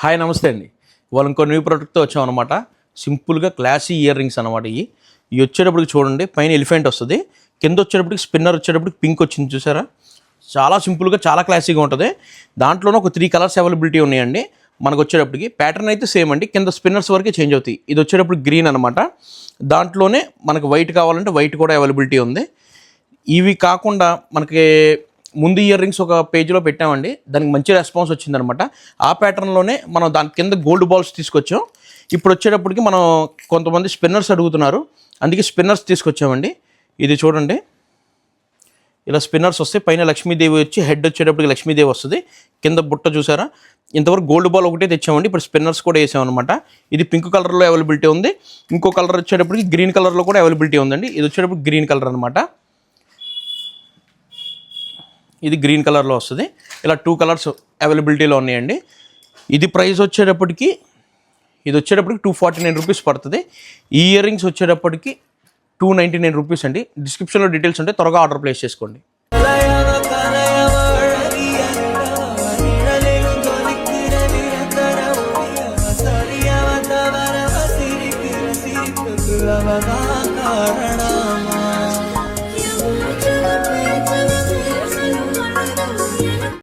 Hi నమస్తే అండి. ఇవాళ ఇంకో న్యూ ప్రోడక్ట్తో వచ్చాం అనమాట. సింపుల్గా క్లాసీ ఇయర్ రింగ్స్ అనమాట. ఇవి వచ్చేటప్పటికి చూడండి, పైన ఎలిఫెంట్ వస్తుంది, కింద వచ్చేటప్పటికి స్పిన్నర్ వచ్చేటప్పటికి పింక్ వచ్చింది చూసారా. చాలా సింపుల్గా చాలా క్లాసీగా ఉంటుంది. దాంట్లోనే ఒక 3 కలర్స్ అవైలబిలిటీ ఉన్నాయండి. మనకు వచ్చేటప్పటికి ప్యాటర్న్ అయితే సేమ్ అండి, కింద స్పిన్నర్స్ వరకే చేంజ్ అవుతాయి. ఇది వచ్చేటప్పుడు గ్రీన్ అనమాట. దాంట్లోనే మనకు వైట్ కావాలంటే వైట్ కూడా అవైలబిలిటీ ఉంది. ఇవి కాకుండా మనకి ముందు ఇయర్ రింగ్స్ ఒక పేజ్లో పెట్టామండి, దానికి మంచి రెస్పాన్స్ వచ్చిందనమాట. ఆ ప్యాటర్న్లోనే మనం దాని కింద గోల్డ్ బాల్స్ తీసుకొచ్చాం. ఇప్పుడు వచ్చేటప్పటికి మనం కొంతమంది స్పిన్నర్స్ అడుగుతున్నారు, అందుకే స్పిన్నర్స్ తీసుకొచ్చామండి. ఇది చూడండి, ఇలా స్పిన్నర్స్ వస్తే పైన లక్ష్మీదేవి వచ్చి హెడ్ వచ్చేటప్పటికి లక్ష్మీదేవి వస్తుంది, కింద బుట్ట చూసారా. ఇంతవరకు గోల్డ్ బాల్ ఒకటే తెచ్చామండి, ఇప్పుడు స్పిన్నర్స్ కూడా వేసామన్నమాట. ఇది పింక్ కలర్లో అవైలబిలిటీ ఉంది. ఇంకో కలర్ వచ్చేటప్పటికి గ్రీన్ కలర్లో కూడా అవైలబిలిటీ ఉందండి. ఇది వచ్చేటప్పటికి గ్రీన్ కలర్ అనమాట. ఇది గ్రీన్ కలర్లో వస్తుంది. ఇలా 2 కలర్స్ అవైలబిలిటీలో ఉన్నాయండి. ఇది ప్రైస్ వచ్చేటప్పటికి ఇది వచ్చేటప్పటికి 249 రూపీస్ పడుతుంది. ఈ ఇయర్ రింగ్స్ వచ్చేటప్పటికి 299 రూపీస్ అండి. డిస్క్రిప్షన్లో డీటెయిల్స్ ఉంటే త్వరగా ఆర్డర్ ప్లేస్ చేసుకోండి. కారణ